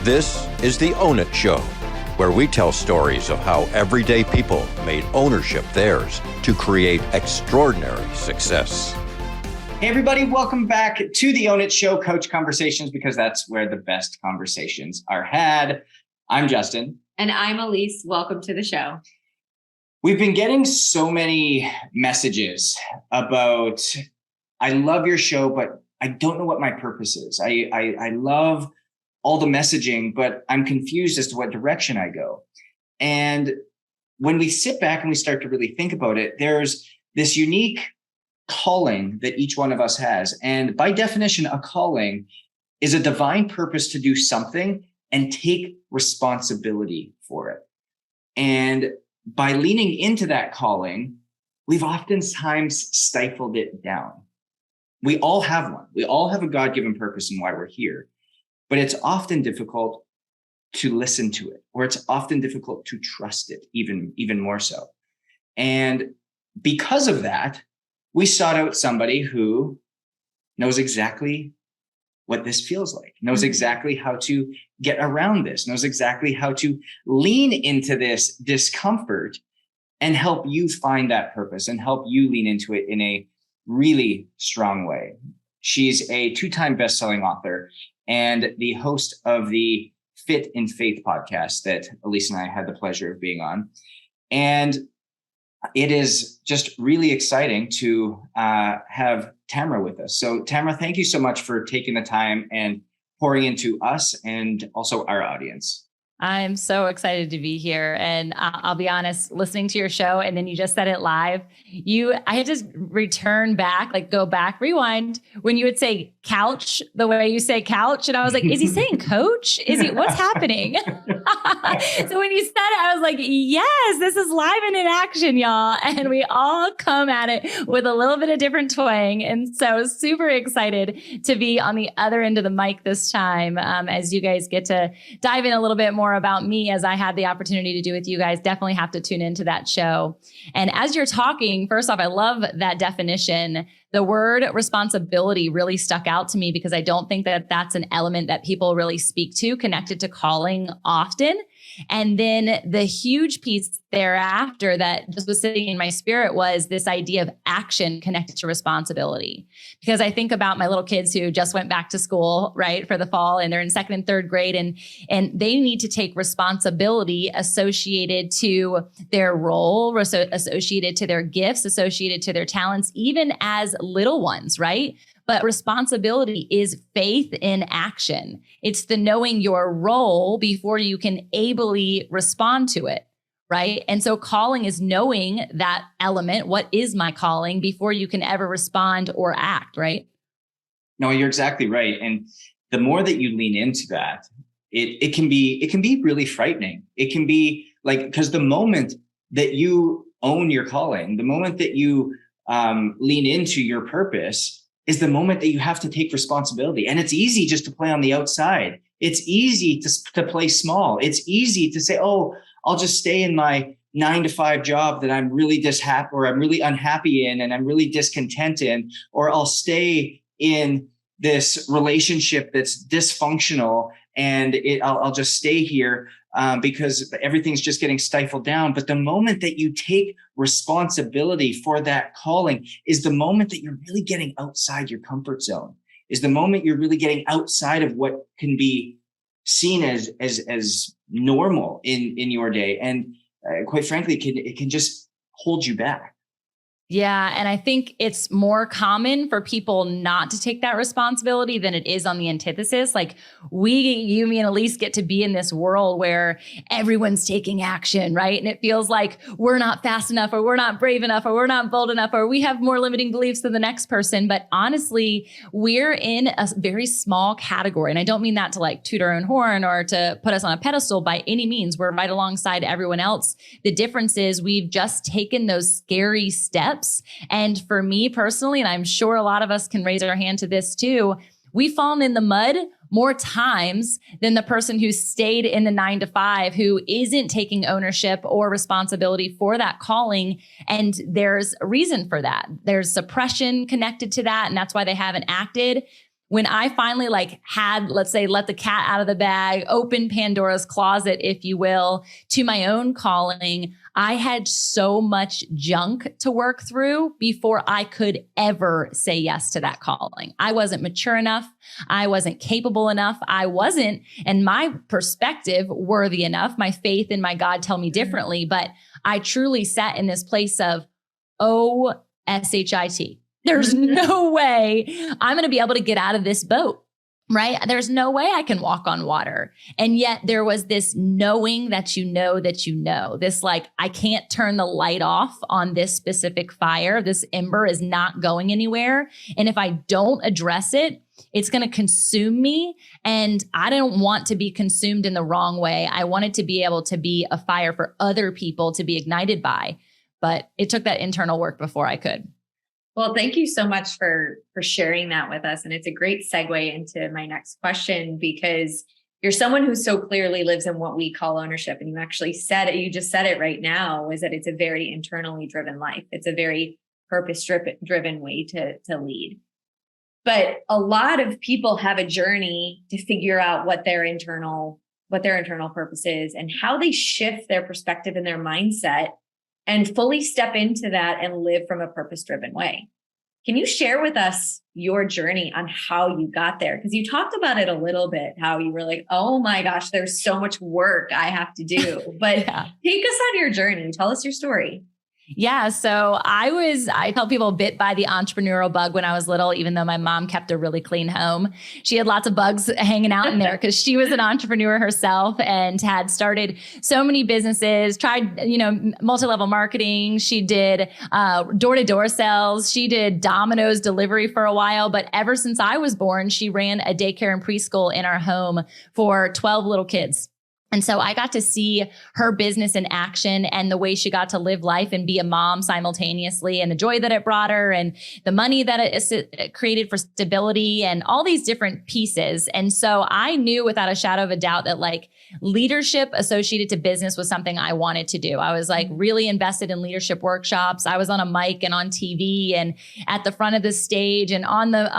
This is the Own It Show, where we tell stories of how everyday people made ownership theirs to create extraordinary success. Hey everybody, welcome back to the Own It Show, Coach Conversations, because that's where the best conversations are had. I'm Justin. And I'm Elise. Welcome to the show. We've been getting so many messages about, I love your show, but I don't know what my purpose is. I love all the messaging, but I'm confused as to what direction I go. And when we sit back and we start to really think about it, there's this unique calling that each one of us has. And by definition, a calling is a divine purpose to do something and take responsibility for it. And by leaning into that calling, we've oftentimes stifled it down. We all have one. We all have a God-given purpose and why we're here. But it's often difficult to listen to it, or it's often difficult to trust it, even more so. And because of that, we sought out somebody who knows exactly what this feels like, knows exactly how to get around this, knows exactly how to lean into this discomfort and help you find that purpose and help you lean into it in a really strong way. She's a 2-time best-selling author and the host of the Fit in Faith podcast that Elise and I had the pleasure of being on. And it is just really exciting to have Tamra with us. So Tamra, thank you so much for taking the time and pouring into us and also our audience. I'm so excited to be here. And I'll be honest, listening to your show, and then you just said it live, I had to return back, go back, rewind, when you would say couch, the way you say couch. And I was like, is he saying coach? What's happening? So when you said it, I was like, yes, this is live and in action, y'all. And we all come at it with a little bit of different twang. And so super excited to be on the other end of the mic this time, as you guys get to dive in a little bit more about me, as I had the opportunity to do with you guys. Definitely have to tune into that show. And as you're talking, first off, I love that definition. The word responsibility really stuck out to me because I don't think that that's an element that people really speak to, connected to calling often. And then the huge piece thereafter that just was sitting in my spirit was this idea of action connected to responsibility. Because I think about my little kids who just went back to school, right, for the fall, and they're in 2nd and 3rd grade, and they need to take responsibility associated to their role, associated to their gifts, associated to their talents, even as little ones, right? But responsibility is faith in action. It's the knowing your role before you can ably respond to it, right? And so calling is knowing that element. What is my calling before you can ever respond or act, right? No, you're exactly right. And the more that you lean into that, it can be really frightening. It can be because the moment that you own your calling, the moment that you lean into your purpose, is the moment that you have to take responsibility. And it's easy just to play on the outside. It's easy to play small. It's easy to say, oh, I'll just stay in my 9-to-5 job that I'm really or I'm really unhappy in, and I'm really discontent in, or I'll stay in this relationship that's dysfunctional and I'll just stay here because everything's just getting stifled down. But the moment that you take responsibility for that calling is the moment that you're really getting outside your comfort zone, is the moment you're really getting outside of what can be seen as normal in your day. And quite frankly, it can just hold you back. Yeah. And I think it's more common for people not to take that responsibility than it is on the antithesis. You, me, and Elise get to be in this world where everyone's taking action, right? And it feels like we're not fast enough, or we're not brave enough, or we're not bold enough, or we have more limiting beliefs than the next person. But honestly, we're in a very small category. And I don't mean that to toot our own horn or to put us on a pedestal by any means. We're right alongside everyone else. The difference is we've just taken those scary steps. And for me personally, and I'm sure a lot of us can raise our hand to this too, we've fallen in the mud more times than the person who stayed in the 9-to-5, who isn't taking ownership or responsibility for that calling. And there's a reason for that. There's suppression connected to that. And that's why they haven't acted. when I finally had, let's say, let the cat out of the bag, open Pandora's closet, if you will, to my own calling, I had so much junk to work through before I could ever say yes to that calling. I wasn't mature enough. I wasn't capable enough. I wasn't, in my perspective, worthy enough. My faith in my God tell me differently, but I truly sat in this place of, oh, SHIT. There's no way I'm going to be able to get out of this boat, right? There's no way I can walk on water. And yet there was this knowing that you know, this I can't turn the light off on this specific fire. This ember is not going anywhere. And if I don't address it, it's going to consume me. And I don't want to be consumed in the wrong way. I wanted to be able to be a fire for other people to be ignited by. But it took that internal work before I could. Well, thank you so much for sharing that with us. And it's a great segue into my next question, because you're someone who so clearly lives in what we call ownership. And you actually said it, you just said it right now, is that it's a very internally driven life. It's a very purpose driven way to lead. But a lot of people have a journey to figure out what their internal purpose is and how they shift their perspective and their mindset and fully step into that and live from a purpose-driven way. Can you share with us your journey on how you got there? Because you talked about it a little bit, how you were like, oh my gosh, there's so much work I have to do. But Take us on your journey. Tell us your story. Yeah. So I tell people bit by the entrepreneurial bug when I was little, even though my mom kept a really clean home. She had lots of bugs hanging out in there because she was an entrepreneur herself and had started so many businesses, tried, multi-level marketing. She did door-to-door sales. She did Domino's delivery for a while. But ever since I was born, she ran a daycare and preschool in our home for 12 little kids. And so I got to see her business in action and the way she got to live life and be a mom simultaneously, and the joy that it brought her and the money that it created for stability and all these different pieces. And so I knew without a shadow of a doubt that leadership associated to business was something I wanted to do. I was really invested in leadership workshops. I was on a mic and on TV and at the front of the stage and on the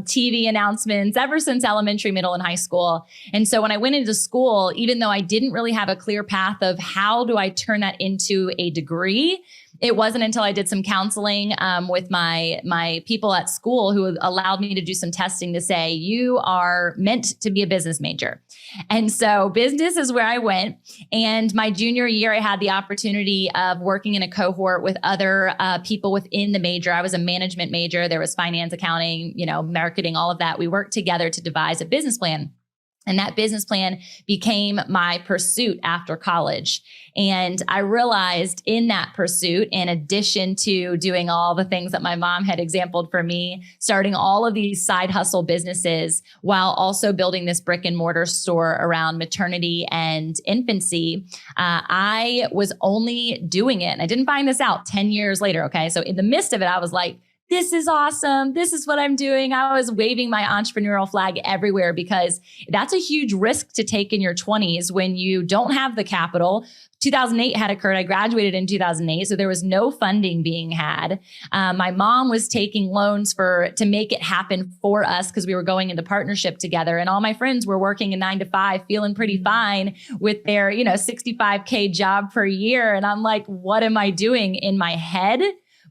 TV announcements ever since elementary, middle, and high school. And so when I went into school, even though I didn't really have a clear path of how do I turn that into a degree, it wasn't until I did some counseling with my people at school who allowed me to do some testing to say, you are meant to be a business major. And so business is where I went. And my junior year, I had the opportunity of working in a cohort with other people within the major. I was a management major. There was finance, accounting, marketing, all of that. We worked together to devise a business plan. And that business plan became my pursuit after college. And I realized in that pursuit, in addition to doing all the things that my mom had exampled for me, starting all of these side hustle businesses while also building this brick and mortar store around maternity and infancy, I was only doing it. And I didn't find this out 10 years later. Okay. So in the midst of it, I was like, this is awesome. This is what I'm doing. I was waving my entrepreneurial flag everywhere because that's a huge risk to take in your 20s when you don't have the capital. 2008 had occurred. I graduated in 2008, so there was no funding being had. My mom was taking loans to make it happen for us because we were going into partnership together. And all my friends were working a 9-to-5, feeling pretty fine with their, $65K job per year. And I'm like, what am I doing in my head?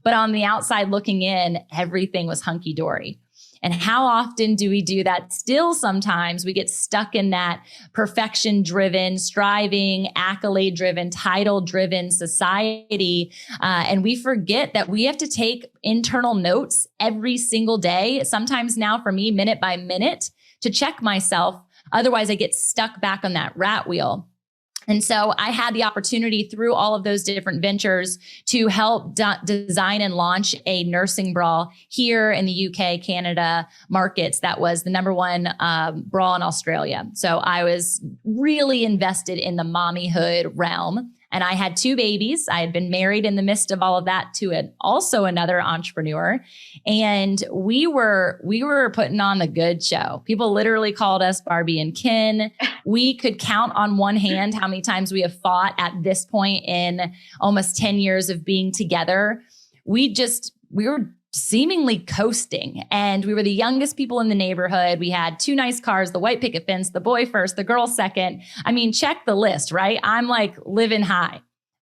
But on the outside looking in, everything was hunky dory. And how often do we do that? Still, sometimes we get stuck in that perfection driven, striving, accolade driven, title driven society. And we forget that we have to take internal notes every single day. Sometimes now for me, minute by minute, to check myself. Otherwise, I get stuck back on that rat wheel. And so I had the opportunity through all of those different ventures to help design and launch a nursing bra here in the UK, Canada markets. That was the number one bra in Australia. So I was really invested in the mommyhood realm. And I had 2 babies. I had been married in the midst of all of that to also another entrepreneur. And we were putting on the good show. People literally called us Barbie and Ken. We could count on one hand how many times we have fought at this point in almost 10 years of being together. We were seemingly coasting. And we were the youngest people in the neighborhood. We had 2 nice cars, the white picket fence, the boy first, the girl second. I mean, check the list, right? I'm like living high.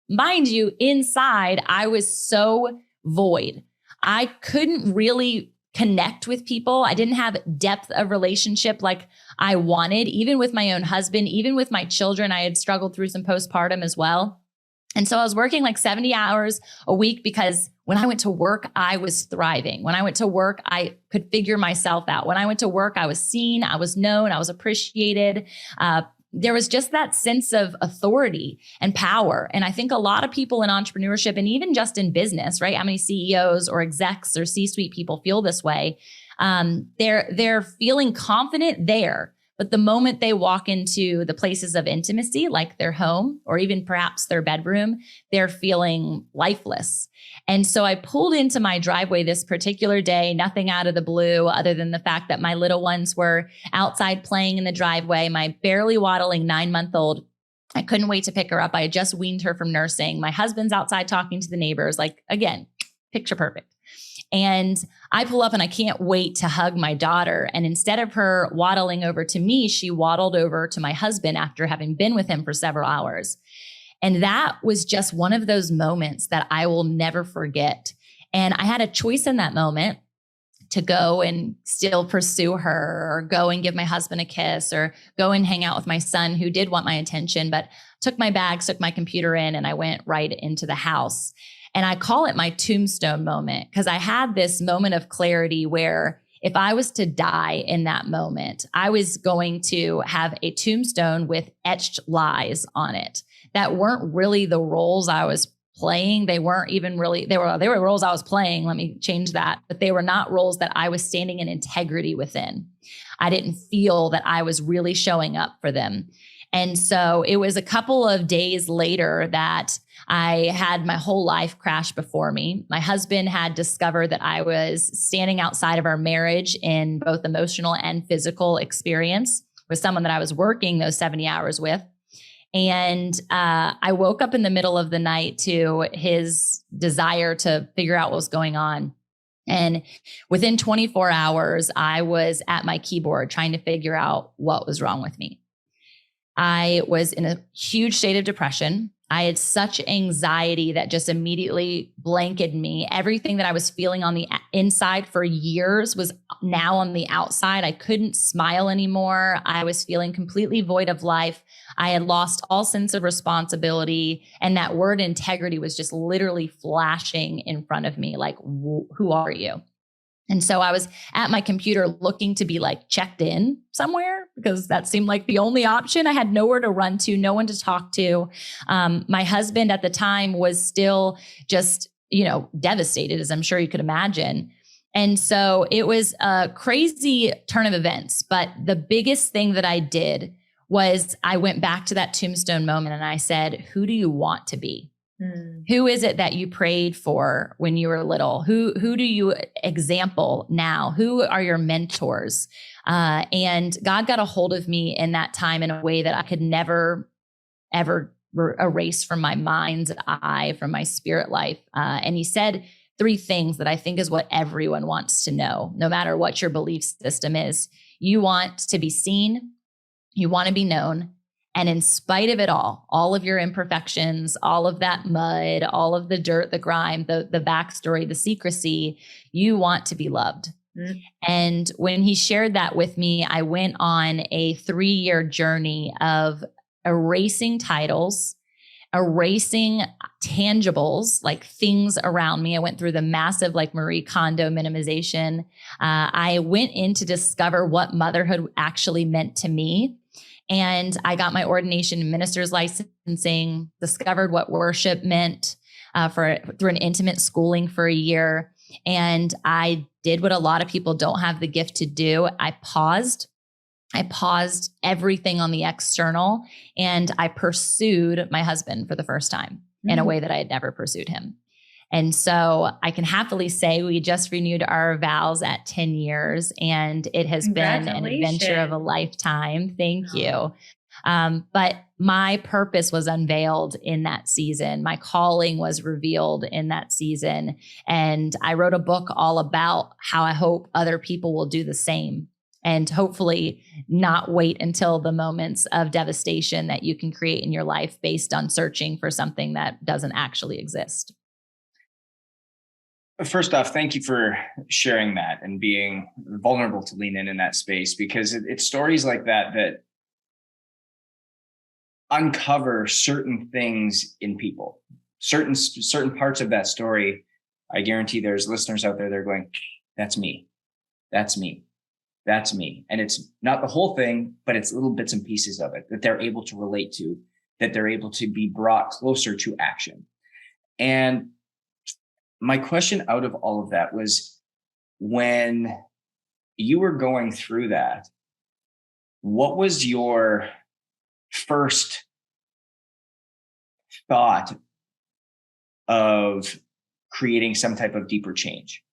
Mind you, inside, I was so void. I couldn't really connect with people. I didn't have depth of relationship like I wanted, even with my own husband, even with my children. I had struggled through some postpartum as well. And so I was working like 70 hours a week because when I went to work, I was thriving. When I went to work, I could figure myself out. When I went to work, I was seen, I was known, I was appreciated. There was just that sense of authority and power. And I think a lot of people in entrepreneurship and even just in business, right? How many CEOs or execs or C-suite people feel this way? They're feeling confident there. But the moment they walk into the places of intimacy, like their home or even perhaps their bedroom, they're feeling lifeless. And so I pulled into my driveway this particular day, nothing out of the blue other than the fact that my little ones were outside playing in the driveway. My barely waddling 9-month-old, I couldn't wait to pick her up. I had just weaned her from nursing. My husband's outside talking to the neighbors, like, again, picture perfect. And I pull up and I can't wait to hug my daughter. And instead of her waddling over to me, she waddled over to my husband after having been with him for several hours. And that was just one of those moments that I will never forget. And I had a choice in that moment to go and still pursue her or go and give my husband a kiss or go and hang out with my son who did want my attention, but took my bags, took my computer in, and I went right into the house. And I call it my tombstone moment because I had this moment of clarity where if I was to die in that moment, I was going to have a tombstone with etched lies on it that weren't really the roles I was playing. They weren't even really, they were roles I was playing. Let me change that. But they were not roles that I was standing in integrity within. I didn't feel that I was really showing up for them. And so it was a couple of days later that I had my whole life crash before me. My husband had discovered that I was standing outside of our marriage in both emotional and physical experience with someone that I was working those 70 hours with. And I woke up in the middle of the night to his desire to figure out what was going on. And within 24 hours, I was at my keyboard trying to figure out what was wrong with me. I was in a huge state of depression. I had such anxiety that just immediately blanketed me. Everything that I was feeling on the inside for years was now on the outside. I couldn't smile anymore. I was feeling completely void of life. I had lost all sense of responsibility. And that word integrity was just literally flashing in front of me. Like, who are you? And so I was at my computer looking to be like checked in somewhere because that seemed like the only option. I had nowhere to run to, no one to talk to. My husband at the time was still just, devastated, as I'm sure you could imagine. And so it was a crazy turn of events. But the biggest thing that I did was I went back to that tombstone moment and I said, who do you want to be? Who is it that you prayed for when you were little? Who do you example now? Who are your mentors? And God got a hold of me in that time in a way that I could never, ever erase from my mind's eye, from my spirit life. And he said 3 things that I think is what everyone wants to know, no matter what your belief system is. You want to be seen. You want to be known. And in spite of it all of your imperfections, all of that mud, all of the dirt, the grime, the backstory, the secrecy, you want to be loved. Mm-hmm. And when he shared that with me, I went on a 3-year journey of erasing titles, erasing tangibles, like things around me. I went through the massive Marie Kondo minimization. I went in to discover what motherhood actually meant to me. And I got my ordination in minister's licensing, discovered what worship meant through an intimate schooling for a year. And I did what a lot of people don't have the gift to do. I paused everything on the external and I pursued my husband for the first time in a way that I had never pursued him. And so I can happily say we just renewed our vows at 10 years and it has been an adventure of a lifetime. Thank you. But my purpose was unveiled in that season. My calling was revealed in that season. And I wrote a book all about how I hope other people will do the same, and hopefully not wait until the moments of devastation that you can create in your life based on searching for something that doesn't actually exist. First off, thank you for sharing that and being vulnerable to lean in that space, because it's stories like that that uncover certain things in people, certain parts of that story. I guarantee there's listeners out there that are going, that's me, that's me, that's me. And it's not the whole thing, but it's little bits and pieces of it that they're able to relate to, that they're able to be brought closer to action. And my question out of all of that was, when you were going through that, what was your first thought of creating some type of deeper change?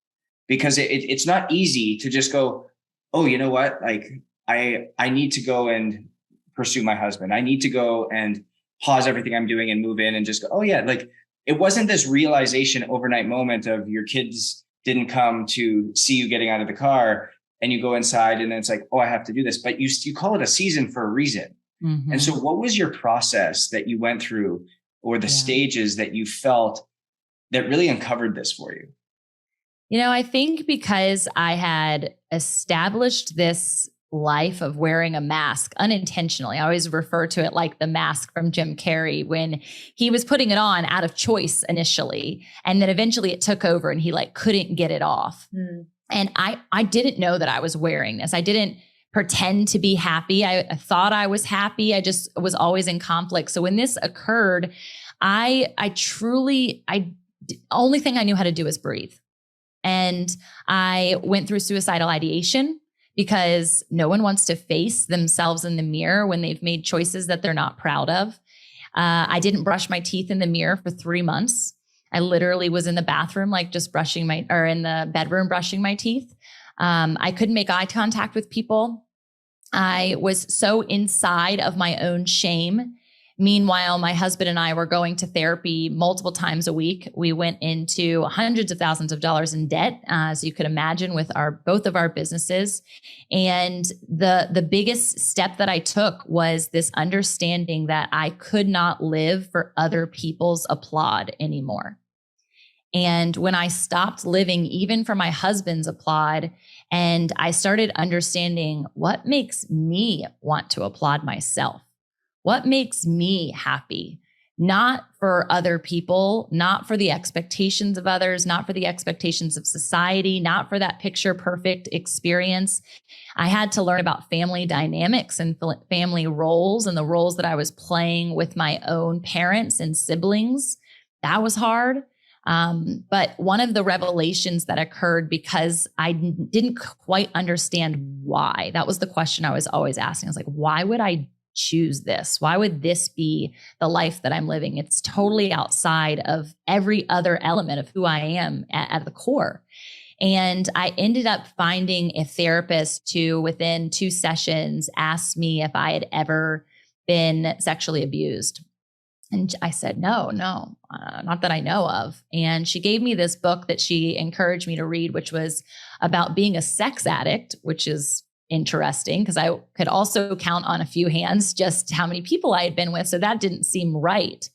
Because it's not easy to just go, oh, you know what? Like I need to go and pursue my husband. I need to go and pause everything I'm doing and move in and just go, oh yeah, like it wasn't this realization overnight moment of your kids didn't come to see you getting out of the car and you go inside and then it's like, oh, I have to do this. But you call it a season for a reason. Mm-hmm. And so what was your process that you went through, or the stages that you felt that really uncovered this for you? You know, I think because I had established this life of wearing a mask unintentionally. I always refer to it like the mask from Jim Carrey, when he was putting it on out of choice initially. And then eventually it took over and he like couldn't get it off. Mm. And I didn't know that I was wearing this. I didn't pretend to be happy. I thought I was happy. I just was always in conflict. So when this occurred, the only thing I knew how to do was breathe. And I went through suicidal ideation, because no one wants to face themselves in the mirror when they've made choices that they're not proud of. I didn't brush my teeth in the mirror for 3 months. I literally was in the bathroom, like just in the bedroom, brushing my teeth. I couldn't make eye contact with people. I was so inside of my own shame. Meanwhile, my husband and I were going to therapy multiple times a week. We went into hundreds of thousands of dollars in debt, as you could imagine, with both of our businesses. And the biggest step that I took was this understanding that I could not live for other people's applaud anymore. And when I stopped living even for my husband's applaud, and I started understanding what makes me want to applaud myself, what makes me happy, not for other people, not for the expectations of others, not for the expectations of society, not for that picture perfect experience. I had to learn about family dynamics and family roles and the roles that I was playing with my own parents and siblings. That was hard. But one of the revelations that occurred, because I didn't quite understand why, that was the question I was always asking. I was like, why would I choose this? Why would this be the life that I'm living? It's totally outside of every other element of who I am at the core. And I ended up finding a therapist who, within 2 sessions, asked me if I had ever been sexually abused. And I said, no, not that I know of. And she gave me this book that she encouraged me to read, which was about being a sex addict, which is interesting because I could also count on a few hands just how many people I had been with. So that didn't seem right.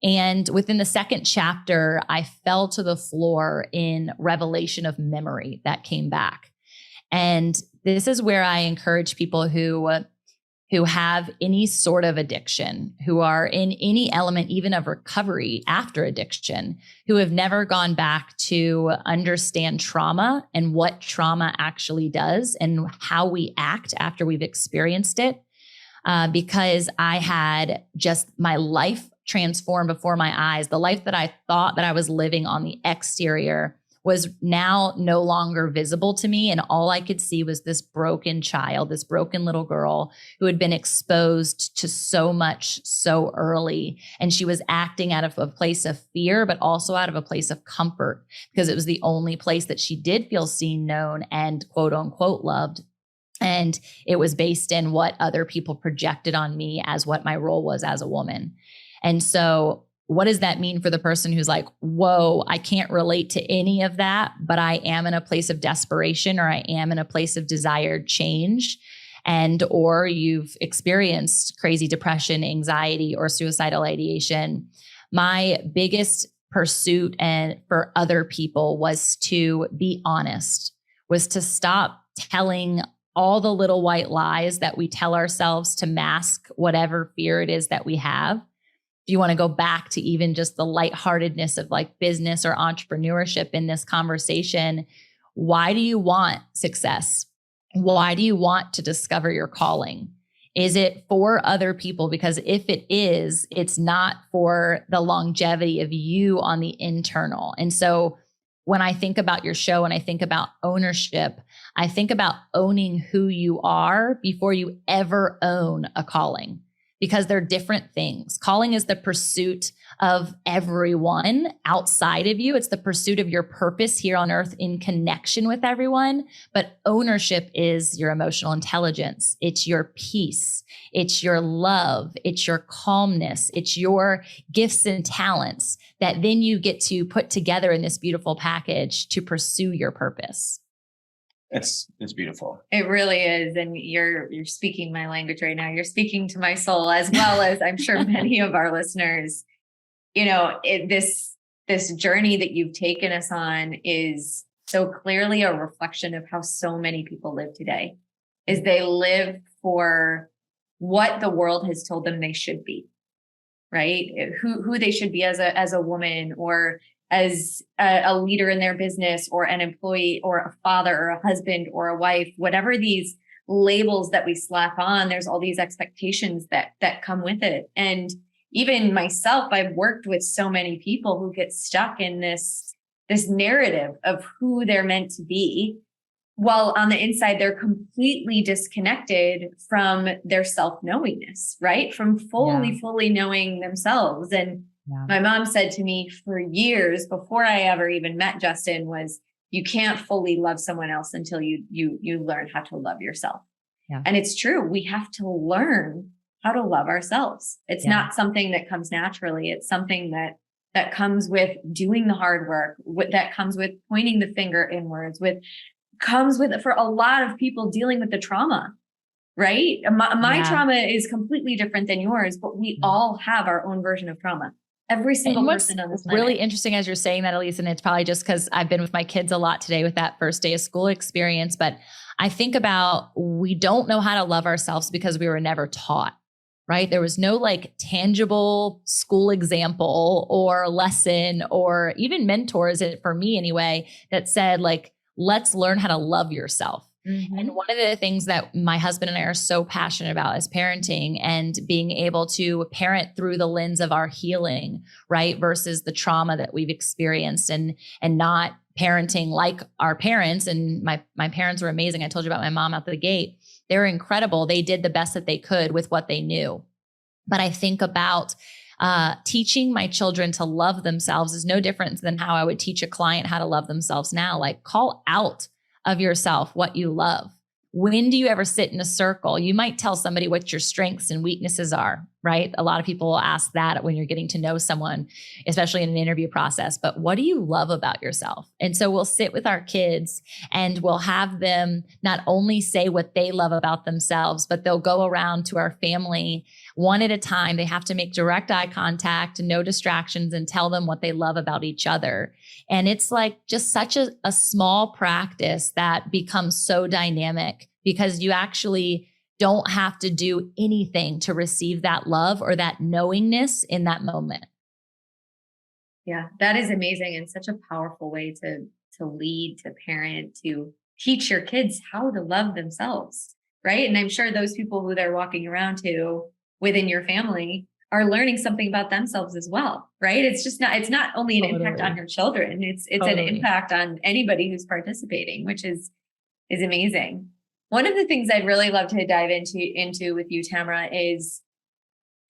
And within the 2nd chapter, I fell to the floor in revelation of memory that came back. And this is where I encourage people who have any sort of addiction, who are in any element, even of recovery after addiction, who have never gone back to understand trauma and what trauma actually does and how we act after we've experienced it. Because I had just my life transformed before my eyes. The life that I thought that I was living on the exterior was now no longer visible to me. And all I could see was this broken child, this broken little girl who had been exposed to so much so early. And she was acting out of a place of fear, but also out of a place of comfort, because it was the only place that she did feel seen, known, and quote unquote loved. And it was based in what other people projected on me as what my role was as a woman. And so what does that mean for the person who's like, whoa, I can't relate to any of that, but I am in a place of desperation, or I am in a place of desired change, and or you've experienced crazy depression, anxiety, or suicidal ideation. My biggest pursuit and for other people was to be honest, was to stop telling all the little white lies that we tell ourselves to mask whatever fear it is that we have. If you want to go back to even just the lightheartedness of like business or entrepreneurship in this conversation, why do you want success? Why do you want to discover your calling? Is it for other people? Because if it is, it's not for the longevity of you on the internal. And so when I think about your show and I think about ownership, I think about owning who you are before you ever own a calling, because they're different things. Calling is the pursuit of everyone outside of you. It's the pursuit of your purpose here on earth in connection with everyone. But ownership is your emotional intelligence. It's your peace. It's your love. It's your calmness. It's your gifts and talents that then you get to put together in this beautiful package to pursue your purpose. It's beautiful. It really is. And you're speaking my language right now. You're speaking to my soul, as well as I'm sure many of our listeners. You know, this journey that you've taken us on is so clearly a reflection of how so many people live today. Is they live for what the world has told them they should be, right? Who they should be as a woman, or as a leader in their business, or an employee, or a father, or a husband, or a wife, whatever these labels that we slap on, there's all these expectations that come with it. And even myself, I've worked with so many people who get stuck in this narrative of who they're meant to be, while on the inside, they're completely disconnected from their self-knowingness, right? From fully knowing themselves. And my mom said to me for years before I ever even met Justin was, you can't fully love someone else until you learn how to love yourself. Yeah. And it's true. We have to learn how to love ourselves. It's not something that comes naturally. It's something that comes with doing the hard work, that comes with pointing the finger inwards, comes with, for a lot of people, dealing with the trauma. Right? My trauma is completely different than yours, but we all have our own version of trauma. Every single person on this planet. Really interesting as you're saying that, Elise, and it's probably just because I've been with my kids a lot today with that first day of school experience. But I think about, we don't know how to love ourselves because we were never taught, right? There was no like tangible school example or lesson or even mentors, for me anyway, that said like, let's learn how to love yourself. Mm-hmm. And one of the things that my husband and I are so passionate about is parenting, and being able to parent through the lens of our healing, right? Versus the trauma that we've experienced, and not parenting like our parents. And my parents were amazing. I told you about my mom out the gate. They were incredible. They did the best that they could with what they knew. But I think about teaching my children to love themselves is no different than how I would teach a client how to love themselves now. Like, call out of yourself what you love. When do you ever sit in a circle? You might tell somebody what your strengths and weaknesses are, right? A lot of people will ask that when you're getting to know someone, especially in an interview process. But what do you love about yourself? And so we'll sit with our kids and we'll have them not only say what they love about themselves, but they'll go around to our family one at a time. They have to make direct eye contact, no distractions, and tell them what they love about each other. And it's like just such a small practice that becomes so dynamic, because you actually don't have to do anything to receive that love or that knowingness in that moment. Yeah, that is amazing, and such a powerful way to lead, to parent, to teach your kids how to love themselves, right? And I'm sure those people who they're walking around to within your family are learning something about themselves as well, right? It's not only an impact on your children, it's an impact on anybody who's participating, which is amazing. One of the things I'd really love to dive into with you, Tamra, is,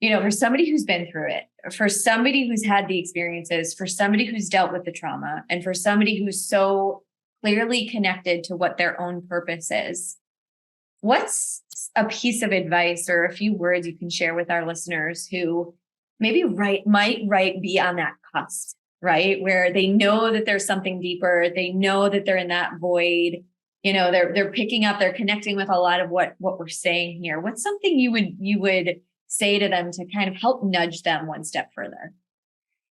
for somebody who's been through it, for somebody who's had the experiences, for somebody who's dealt with the trauma, and for somebody who's so clearly connected to what their own purpose is, What's a piece of advice or a few words you can share with our listeners who maybe might be on that cusp, right? Where they know that there's something deeper. They know that they're in that void. They're picking up, they're connecting with a lot of what we're saying here. What's something you would say to them to kind of help nudge them one step further?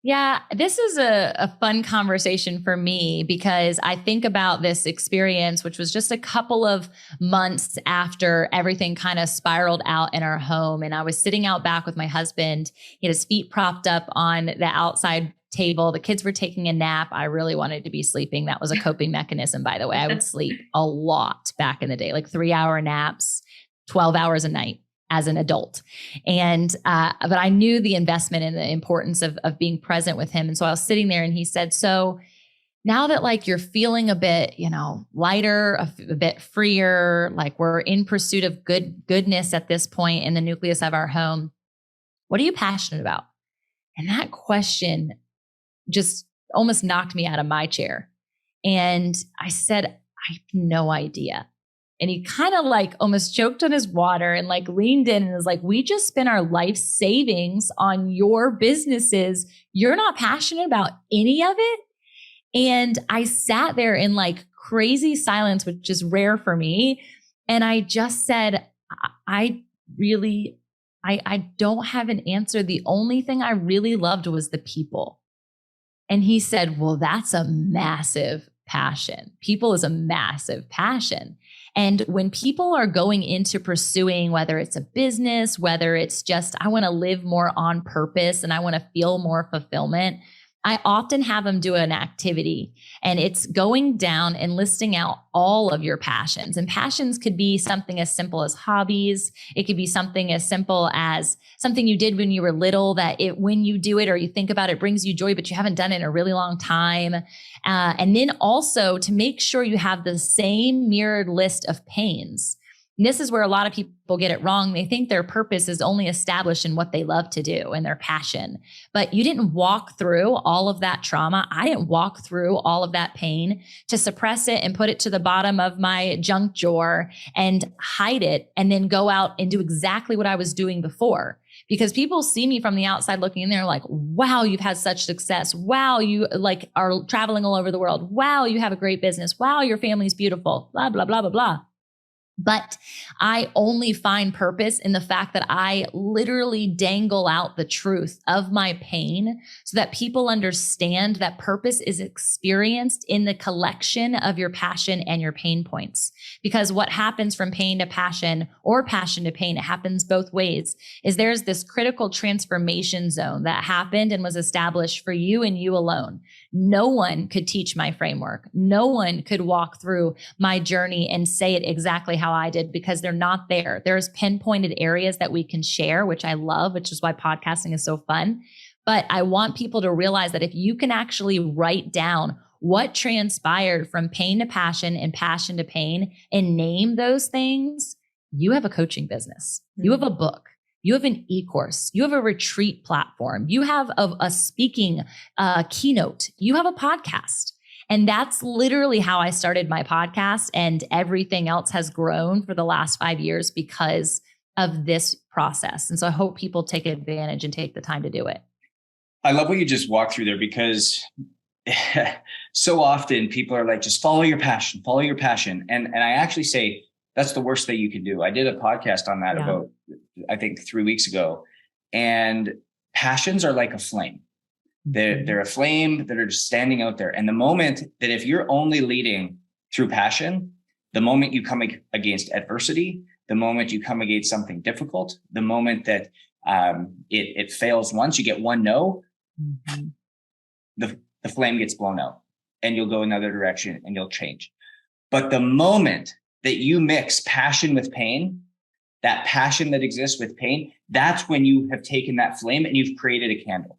Yeah, this is a fun conversation for me because I think about this experience, which was just a couple of months after everything kind of spiraled out in our home. And I was sitting out back with my husband. He had his feet propped up on the outside table. The kids were taking a nap. I really wanted to be sleeping. That was a coping mechanism, by the way. I would sleep a lot back in the day, like 3-hour naps, 12 hours a night as an adult. But I knew the investment and the importance of being present with him. And so I was sitting there and he said, so now that like you're feeling a bit, lighter, a bit freer, like we're in pursuit of goodness at this point in the nucleus of our home, what are you passionate about? And that question just almost knocked me out of my chair. And I said, I have no idea. And he kind of like almost choked on his water and like leaned in and was like, we just spent our life savings on your businesses. You're not passionate about any of it. And I sat there in like crazy silence, which is rare for me. And I just said, I don't have an answer. The only thing I really loved was the people. And he said, well, that's a massive passion. People is a massive passion. And when people are going into pursuing, whether it's a business, whether it's just, I want to live more on purpose and I want to feel more fulfillment, I often have them do an activity, and it's going down and listing out all of your passions. And passions could be something as simple as hobbies. It could be something as simple as something you did when you were little that when you do it or you think about it, brings you joy, but you haven't done it in a really long time. And then also to make sure you have the same mirrored list of pains. And this is where a lot of people get it wrong. They think their purpose is only established in what they love to do and their passion. But you didn't walk through all of that trauma. I didn't walk through all of that pain to suppress it and put it to the bottom of my junk drawer and hide it and then go out and do exactly what I was doing before. Because people see me from the outside looking in, they're like, wow, you've had such success. Wow, you like are traveling all over the world. Wow, you have a great business. Wow, your family's beautiful. Blah, blah, blah, blah, blah. But I only find purpose in the fact that I literally dangle out the truth of my pain so that people understand that purpose is experienced in the collection of your passion and your pain points. Because what happens from pain to passion or passion to pain, it happens both ways, is there's this critical transformation zone that happened and was established for you and you alone. No one could teach my framework. No one could walk through my journey and say it exactly how I did because they're not there. There's pinpointed areas that we can share, which I love, which is why podcasting is so fun. But I want people to realize that if you can actually write down what transpired from pain to passion and passion to pain and name those things, you have a coaching business. You have a book. You have an e-course, you have a retreat platform, you have a speaking keynote, you have a podcast. And that's literally how I started my podcast. And everything else has grown for the last 5 years because of this process. And so I hope people take advantage and take the time to do it. I love what you just walked through there because so often people are like, just follow your passion, follow your passion. And I actually say, that's the worst thing you can do. I did a podcast on that about, I think 3 weeks ago, and passions are like a flame. They're a flame that are just standing out there. And the moment that if you're only leading through passion, the moment you come against adversity, the moment you come against something difficult, the moment that it fails once, you get one no, the flame gets blown out and you'll go another direction and you'll change. But the moment that you mix passion with pain, that passion that exists with pain, that's when you have taken that flame and you've created a candle.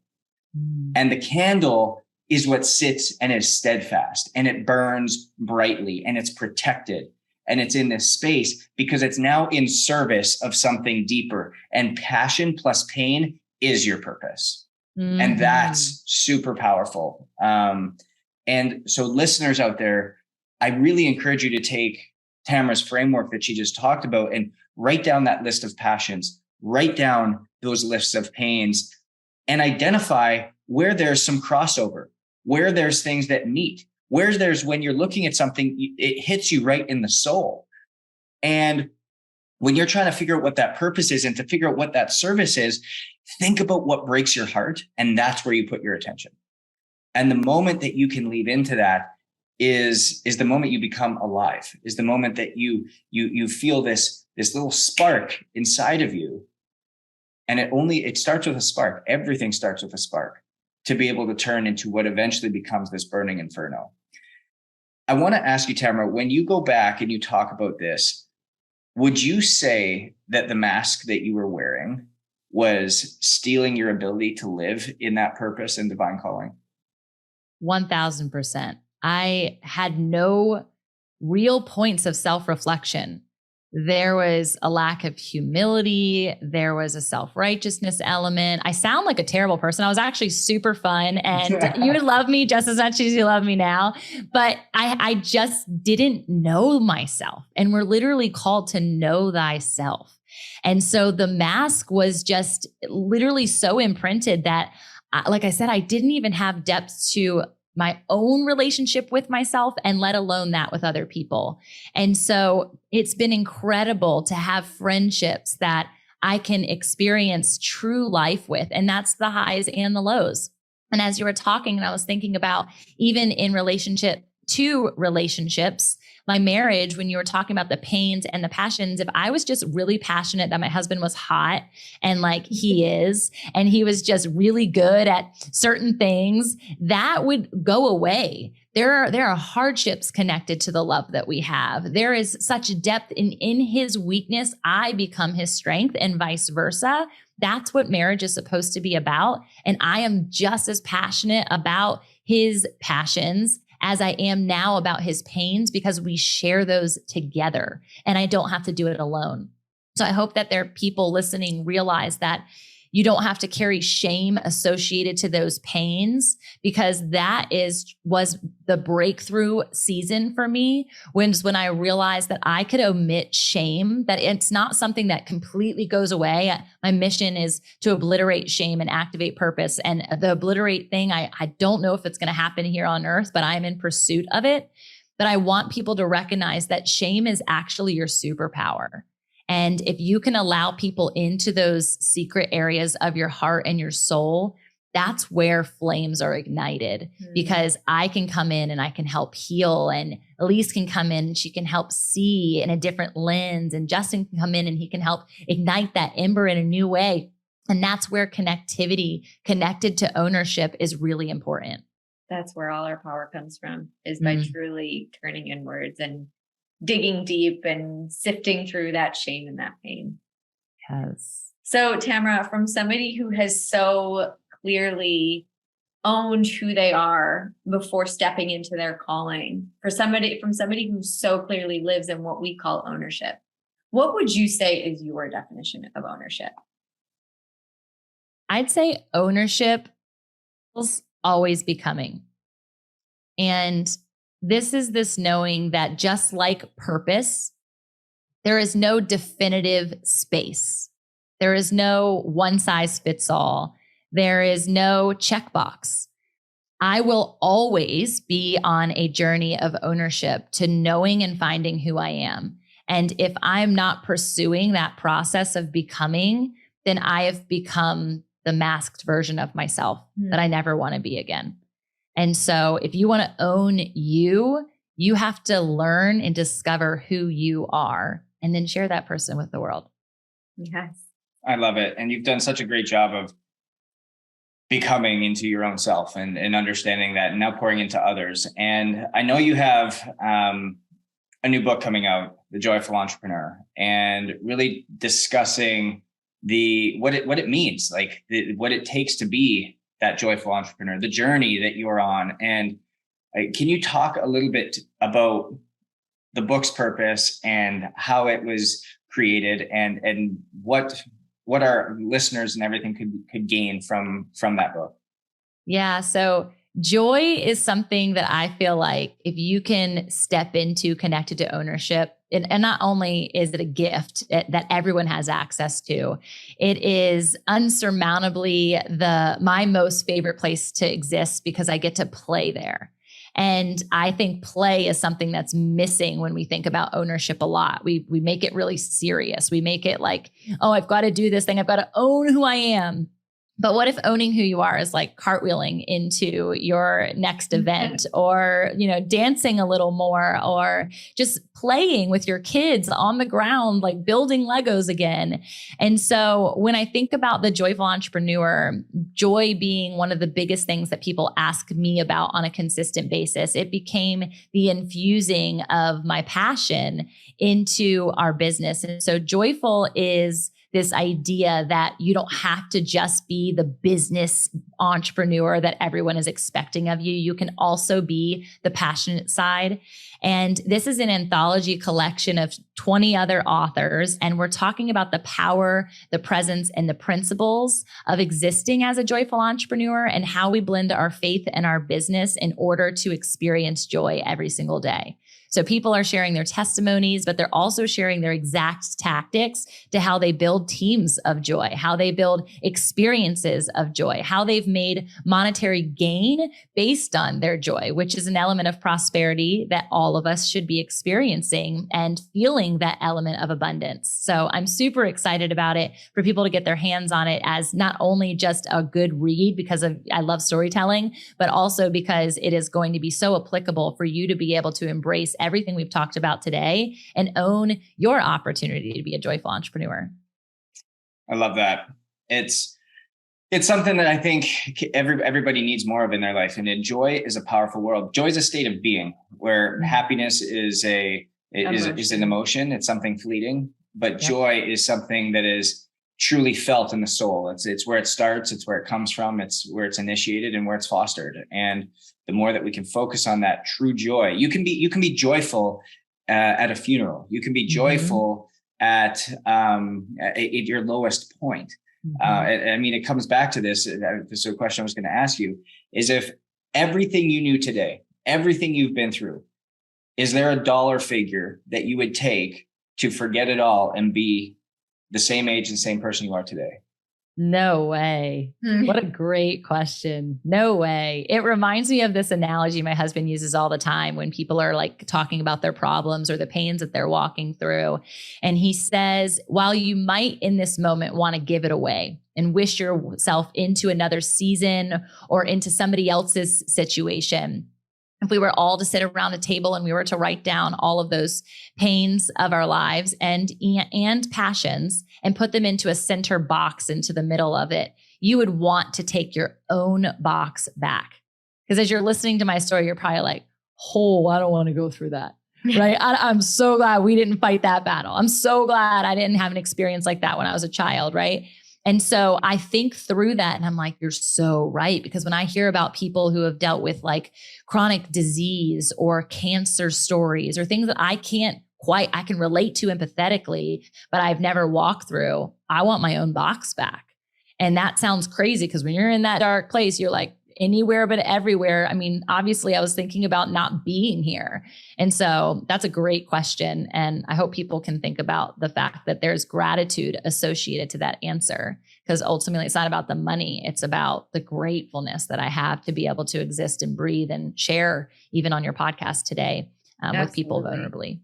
And the candle is what sits and is steadfast and it burns brightly and it's protected and it's in this space because it's now in service of something deeper. And passion plus pain is your purpose. And that's super powerful. And so listeners out there, I really encourage you to take Tamra's framework that she just talked about and write down that list of passions, write down those lists of pains, and identify where there's some crossover, where there's things that meet, where there's, when you're looking at something, it hits you right in the soul. And when you're trying to figure out what that purpose is and to figure out what that service is, think about what breaks your heart. And that's where you put your attention. And the moment that you can leave into that is the moment you become alive, is the moment that you feel this little spark inside of you. And it starts with a spark. Everything starts with a spark to be able to turn into what eventually becomes this burning inferno. I want to ask you, Tamra, when you go back and you talk about this, would you say that the mask that you were wearing was stealing your ability to live in that purpose and divine calling? 1000%. I had no real points of self-reflection. There was a lack of humility. There was a self-righteousness element. I sound like a terrible person. I was actually super fun, and you would love me just as much as you love me now. But I just didn't know myself. And we're literally called to know thyself. And so the mask was just literally so imprinted that, like I said, I didn't even have depth to my own relationship with myself, and let alone that with other people. And so it's been incredible to have friendships that I can experience true life with. And that's the highs and the lows. And as you were talking, and I was thinking about even in relationship to relationships, my marriage, when you were talking about the pains and the passions, if I was just really passionate that my husband was hot, and like he is, and he was just really good at certain things, that would go away. There are hardships connected to the love that we have. There is such depth in his weakness. I become his strength, and vice versa. That's what marriage is supposed to be about. And I am just as passionate about his passions as I am now about his pains, because we share those together, and I don't have to do it alone. So I hope that there are people listening realize that you don't have to carry shame associated to those pains, because that was the breakthrough season for me, when I realized that I could omit shame, that it's not something that completely goes away. My mission is to obliterate shame and activate purpose. And the obliterate thing, I don't know if it's going to happen here on earth, but I'm in pursuit of it. But I want people to recognize that shame is actually your superpower. And if you can allow people into those secret areas of your heart and your soul, that's where flames are ignited. Because I can come in and I can help heal, and Elise can come in and she can help see in a different lens, and Justin can come in and he can help ignite that ember in a new way. And that's where connectivity, connected to ownership, is really important. That's where all our power comes from, is by truly turning inwards and digging deep and sifting through that shame and that pain. Yes. So Tamra, from somebody who has so clearly owned who they are before stepping into their calling, from somebody who so clearly lives in what we call ownership, what would you say is your definition of ownership? I'd say ownership is always becoming. And this is this knowing that, just like purpose, there is no definitive space. There is no one size fits all. There is no checkbox. I will always be on a journey of ownership to knowing and finding who I am. And if I'm not pursuing that process of becoming, then I have become the masked version of myself that I never want to be again. And so if you want to own you, you have to learn and discover who you are, and then share that person with the world. Yes. I love it. And you've done such a great job of becoming into your own self and understanding that, and now pouring into others. And I know you have a new book coming out, The Joyful Entrepreneur, and really discussing what it means, like what it takes to be that joyful entrepreneur, the journey that you're on. And can you talk a little bit about the book's purpose and how it was created, and what our listeners and everything could gain from that book? Yeah. So joy is something that I feel like if you can step into connected to ownership, and not only is it a gift that everyone has access to, it is unsurmountably my most favorite place to exist because I get to play there. And I think play is something that's missing when we think about ownership a lot. We make it really serious. We make it like, oh, I've got to do this thing. I've got to own who I am. But what if owning who you are is like cartwheeling into your next event, or, dancing a little more, or just playing with your kids on the ground, like building Legos again. And so when I think about the joyful entrepreneur, joy being one of the biggest things that people ask me about on a consistent basis, it became the infusing of my passion into our business. And so joyful is this idea that you don't have to just be the business entrepreneur that everyone is expecting of you. You can also be the passionate side. And this is an anthology collection of 20 other authors. And we're talking about the power, the presence, and the principles of existing as a joyful entrepreneur and how we blend our faith and our business in order to experience joy every single day. So people are sharing their testimonies, but they're also sharing their exact tactics to how they build teams of joy, how they build experiences of joy, how they've made monetary gain based on their joy, which is an element of prosperity that all of us should be experiencing and feeling that element of abundance. So I'm super excited about it for people to get their hands on it as not only just a good read because I love storytelling, but also because it is going to be so applicable for you to be able to embrace everything we've talked about today and own your opportunity to be a joyful entrepreneur. I love that. It's something that I think everybody needs more of in their life. And joy is a powerful world. Joy is a state of being where happiness is an emotion. It's something fleeting, but joy is something that is truly felt in the soul. It's where it starts. It's where it comes from. It's where it's initiated and where it's fostered. And the more that we can focus on that true joy, you can be joyful at a funeral. You can be joyful at your lowest point. It comes back to this. So a question I was going to ask you is, if everything you knew today, everything you've been through, is there a dollar figure that you would take to forget it all and be the same age and same person you are today? No way. What a great question. No way. It reminds me of this analogy my husband uses all the time when people are like talking about their problems or the pains that they're walking through. And he says, while you might in this moment want to give it away and wish yourself into another season or into somebody else's situation, if we were all to sit around a table and we were to write down all of those pains of our lives and passions and put them into a center box into the middle of it, you would want to take your own box back. Because as you're listening to my story, you're probably like, oh, I don't want to go through that. Right? I'm so glad we didn't fight that battle. I'm so glad I didn't have an experience like that when I was a child. Right? And so I think through that and I'm like, you're so right. Because when I hear about people who have dealt with like chronic disease or cancer stories or things that I can relate to empathetically, but I've never walked through, I want my own box back. And that sounds crazy because when you're in that dark place, you're like, anywhere but everywhere. I mean, obviously I was thinking about not being here. And so that's a great question. And I hope people can think about the fact that there's gratitude associated to that answer, because ultimately it's not about the money. It's about the gratefulness that I have to be able to exist and breathe and share even on your podcast today with people vulnerably.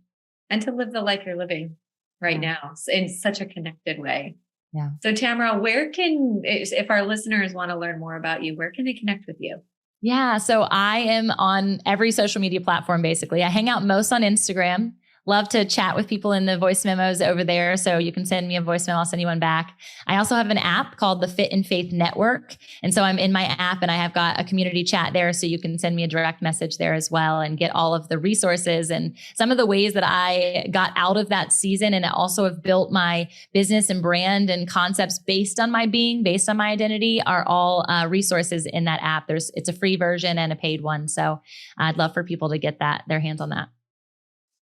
And to live the life you're living right now in such a connected way. Yeah. So Tamra, if our listeners want to learn more about you, where can they connect with you? Yeah. So I am on every social media platform, basically. I hang out most on Instagram. Love to chat with people in the voice memos over there. So you can send me a voice memo. I'll send you one back. I also have an app called the Fit and Faith Network. And so I'm in my app and I have got a community chat there. So you can send me a direct message there as well and get all of the resources and some of the ways that I got out of that season. And I also have built my business and brand and concepts based on my being, based on my identity, are all resources in that app. It's a free version and a paid one. So I'd love for people to get their hands on that.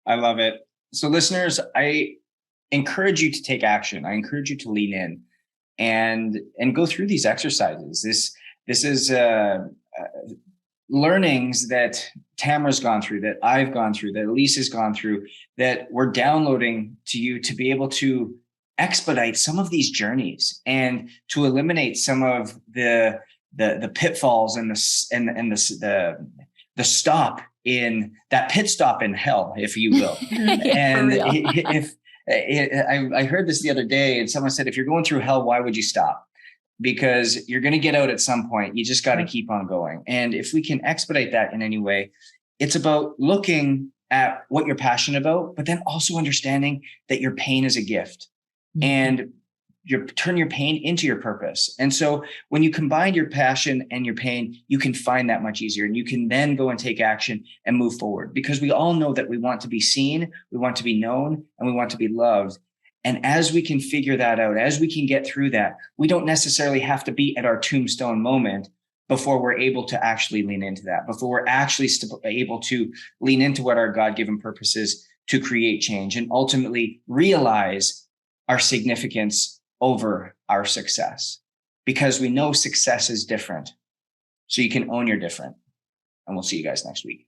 I love it. So listeners, I encourage you to take action. I encourage you to lean in and go through these exercises. This is learnings that Tamra's gone through, that I've gone through, that Elisa's gone through, that we're downloading to you to be able to expedite some of these journeys and to eliminate some of the pitfalls and the stop in that pit stop in hell, if you will. And I heard this the other day, and someone said, if you're going through hell, why would you stop? Because you're going to get out at some point. You just got to keep on going. And if we can expedite that in any way, it's about looking at what you're passionate about, but then also understanding that your pain is a gift. And you turn your pain into your purpose. And so when you combine your passion and your pain, you can find that much easier, and you can then go and take action and move forward, because we all know that we want to be seen, we want to be known, and we want to be loved. And as we can figure that out, as we can get through that, we don't necessarily have to be at our tombstone moment before we're able to actually lean into that, before we're actually able to lean into what our God-given purpose is to create change and ultimately realize our significance over our success, because we know success is different. So you can own your different. And we'll see you guys next week.